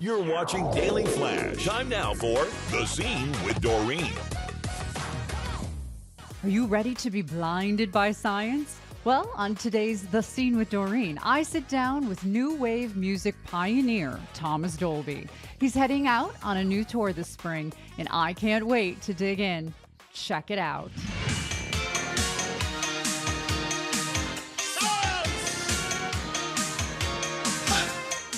You're watching Daily Flash. Time now for The Scene with Doreen. Are you ready to be blinded by science? Well, on today's The Scene with Doreen, I sit down with new wave music pioneer Thomas Dolby. He's heading out on a new tour this spring, and I can't wait to dig in. Check it out.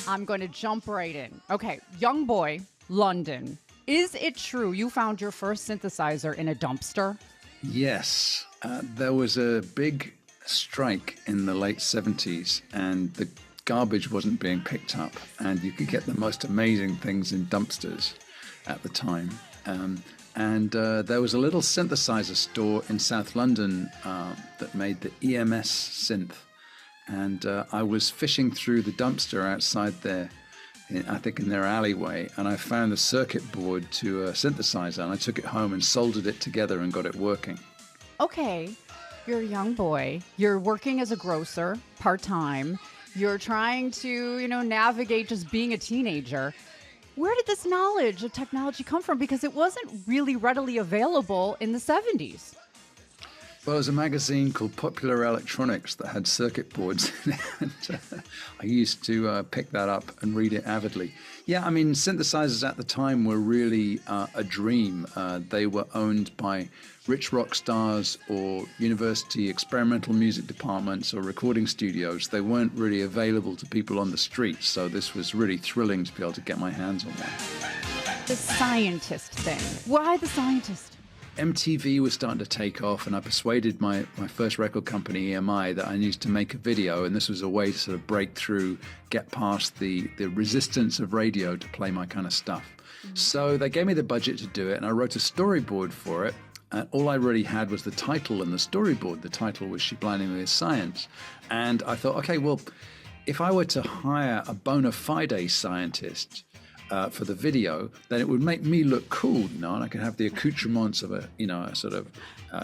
I'm going to jump right in. Okay, young boy, London. Is it true you found your first synthesizer in a dumpster? Yes. There was a big strike in the late 70s, and the garbage wasn't being picked up, and you could get the most amazing things in dumpsters at the time. There was a little synthesizer store in South London that made the EMS synth. And I was fishing through the dumpster outside there, I think in their alleyway, and I found the circuit board to a synthesizer, and I took it home and soldered it together and got it working. Okay, you're a young boy. You're working as a grocer part-time. You're trying to, navigate just being a teenager. Where did this knowledge of technology come from? Because it wasn't really readily available in the 70s. Well, there was a magazine called Popular Electronics that had circuit boards in it. And, I used to pick that up and read it avidly. Yeah, I mean, synthesizers at the time were really a dream. They were owned by rich rock stars or university experimental music departments or recording studios. They weren't really available to people on the streets, so this was really thrilling to be able to get my hands on one. The scientist thing. Why the scientist? MTV was starting to take off, and I persuaded my first record company, EMI, that I needed to make a video, and this was a way to sort of break through, get past the resistance of radio to play my kind of stuff. Mm-hmm. So they gave me the budget to do it, and I wrote a storyboard for it. And all I really had was the title and the storyboard. The title was She Blinded Me with Science. And I thought, okay, well, if I were to hire a bona fide scientist for the video, then it would make me look cool, and I could have the accoutrements of a sort of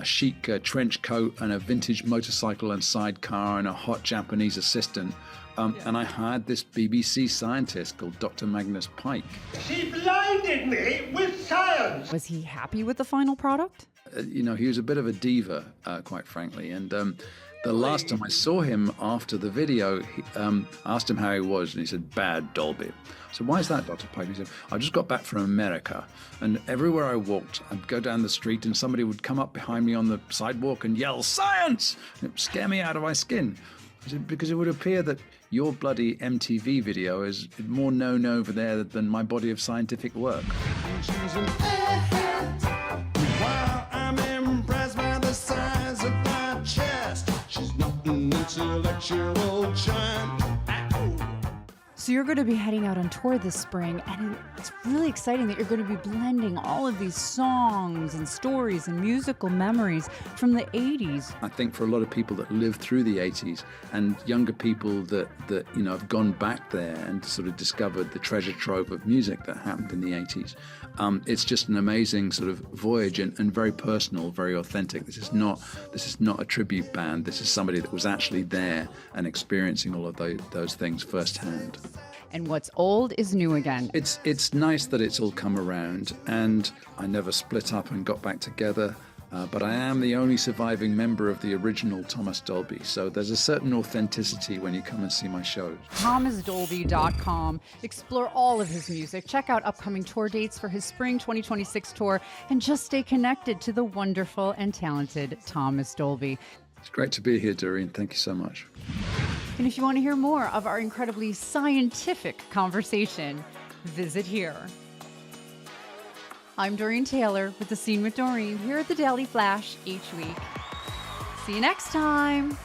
chic trench coat and a vintage motorcycle and sidecar and a hot Japanese assistant. And I hired this BBC scientist called Dr. Magnus Pike. She blinded me with science! Was he happy with the final product? He was a bit of a diva, quite frankly. And the last time I saw him after the video, I asked him how he was, and he said, "Bad, Dolby." So why is that, Dr. Pike? He said, "I just got back from America, and everywhere I walked, I'd go down the street and somebody would come up behind me on the sidewalk and yell, 'Science!' And it would scare me out of my skin." I said, "Because it would appear that your bloody MTV video is more known over there than my body of scientific work." She's an airhead. Wow, I'm impressed by the size of my chest. She's not an intellectual giant. So you're going to be heading out on tour this spring, and it's really exciting that you're going to be blending all of these songs and stories and musical memories from the 80s. I think for a lot of people that lived through the 80s and younger people that have gone back there and sort of discovered the treasure trove of music that happened in the 80s, it's just an amazing sort of voyage and very personal, very authentic. This is not a tribute band. This is somebody that was actually there and experiencing all of those things firsthand. And what's old is new again. It's nice that it's all come around, and I never split up and got back together. But I am the only surviving member of the original Thomas Dolby, so there's a certain authenticity when you come and see my shows. ThomasDolby.com. Explore all of his music. Check out upcoming tour dates for his spring 2026 tour, and just stay connected to the wonderful and talented Thomas Dolby. It's great to be here, Doreen. Thank you so much. And if you want to hear more of our incredibly scientific conversation, visit here. I'm Doreen Taylor with The Scene with Doreen here at the Daily Flash each week. See you next time.